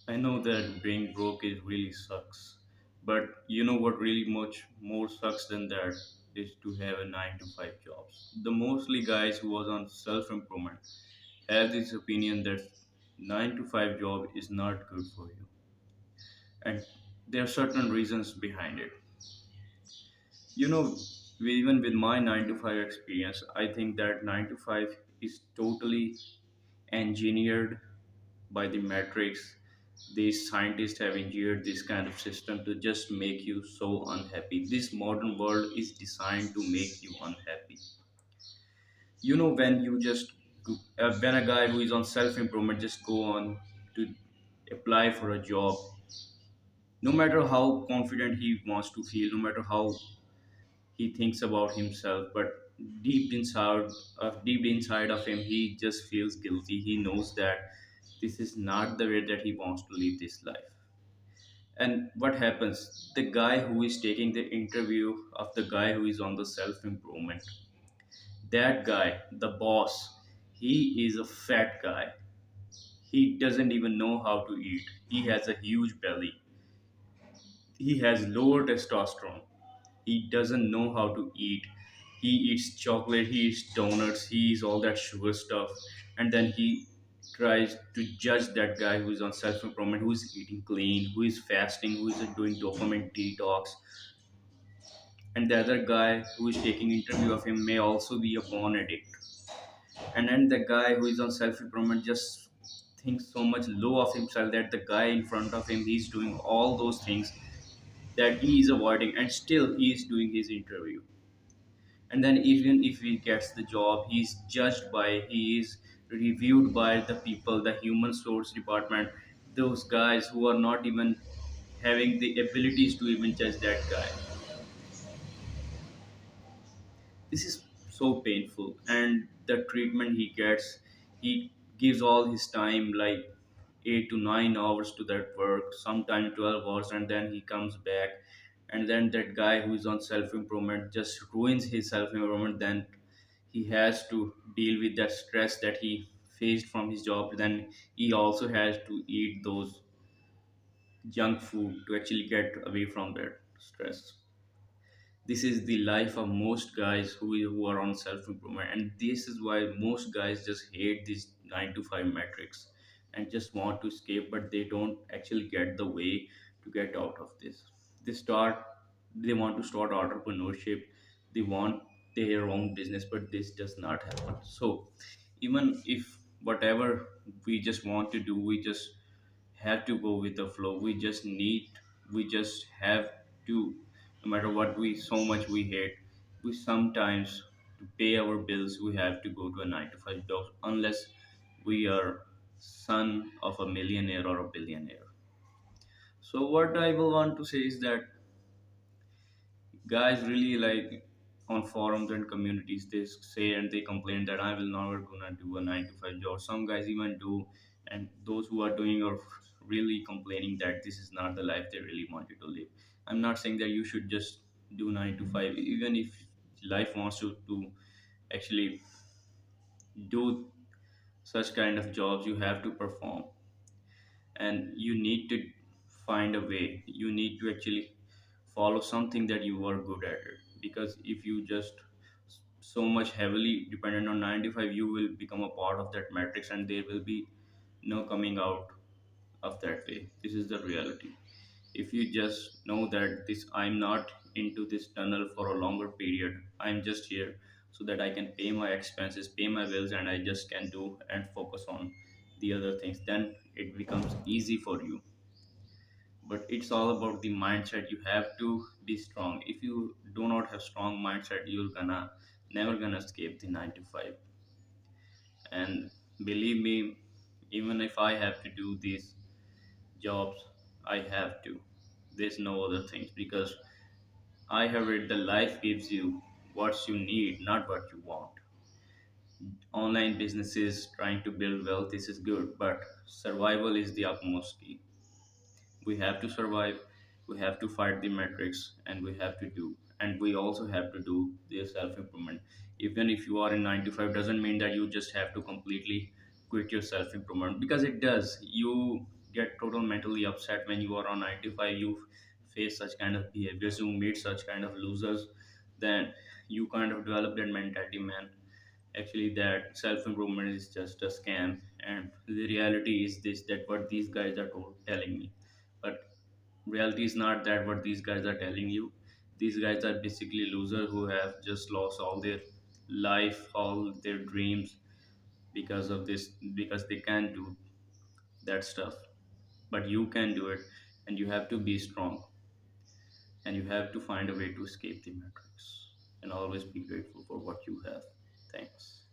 I know that being broke is really sucks, but you know what really much more sucks than that is to have a 9 to 5 jobs. The mostly guys who was on self improvement have this opinion that 9 to 5 job is not good for you, and there are certain reasons behind it. You know, even with my 9 to 5 experience, I think that 9 to 5 is totally engineered by the matrix. These scientists have engineered this kind of system to just make you so unhappy. This modern world is designed to make you unhappy. You know, when you just when a guy who is on self improvement just go on to apply for a job, no matter how confident he wants to feel, no matter how he thinks about himself, but deep inside of him he just feels guilty. He knows that this is not the way that he wants to live this life. And what happens, the guy who is taking the interview of the guy who is on the self improvement, that guy, the boss, he is a fat guy. He doesn't even know how to eat. He has a huge belly. He has lower testosterone. He doesn't know how to eat. He eats chocolate, he eats donuts, he eats all that sugar stuff, and then he tries to judge that guy who is on self improvement, who is eating clean, who is fasting, who is doing dopamine detox, and the other guy who is taking interview of him may also be a porn addict. And then the guy who is on self improvement just thinks so much low of himself that the guy in front of him he's doing all those things that he is avoiding, and still he is doing his interview. And then even if he gets the job, he is judged by, he is reviewed by the people, the human source department, those guys who are not even having the abilities to even judge that guy. This is so painful. And the treatment he gets, he gives all his time, like 8 to 9 hours to that work, sometime 12 hours, and then he comes back. And then that guy who is on self improvement just ruins his self improvement. Then he has to deal with that stress that he faced from his job. Then he also has to eat those junk food to actually get away from that stress. This is the life of most guys who are on self improvement, and this is why most guys just hate this 9 to 5 metrics and just want to escape, but they don't actually get the way to get out of this. They want to start entrepreneurship, they want their own business, but this does not happen. So even if whatever we just want to do, we just have to go with the flow. We just have to, no matter what we so much we hate, we sometimes, to pay our bills, we have to go to a 9 to 5 job, unless we are son of a millionaire or a billionaire. So what I will want to say is that guys really, like, on forums and communities they say and they complain that I will never gonna do a 9 to 5 job. Some guys even do, and those who are doing are really complaining that this is not the life they really wanted to live. I'm not saying that you should just do 9 to 5. Even if life wants you to actually do such kind of jobs, you have to perform, and you need to find a way. You need to actually follow something that you are good at it, because if you just so much heavily dependent on 95, you will become a part of that matrix and there will be no coming out of that way. This is the reality. If you just know that this, I'm not into this tunnel for a longer period, I'm just here so that I can pay my expenses, pay my bills, and I just can do and focus on the other things, then it becomes easy for you. But it's all about the mindset. You have to be strong. If you do not have strong mindset, you're gonna never gonna escape the 9 to 5. And believe me, even if I have to do these jobs, I have to. There's no other things, because I have read the life gives you what you need, not what you want. Online businesses trying to build wealth, this is good, but survival is the utmost key. We have to survive, we have to fight the metrics, and we have to do, and we also have to do the self improvement. Even if you are in 95, doesn't mean that you just have to completely quit your self improvement, because it does. You get total mentally upset when you are on 95. You face such kind of behaviors, you meet such kind of losers, then you kind of develop that mentality, man. Actually, that self improvement is just a scam, and the reality is this, that what these guys are telling me. But reality is not that what these guys are telling you. These guys are basically losers who have just lost all their life, all their dreams because of this, because they can't do that stuff. But you can do it, and you have to be strong, and you have to find a way to escape the matrix, and always be grateful for what you have. Thanks.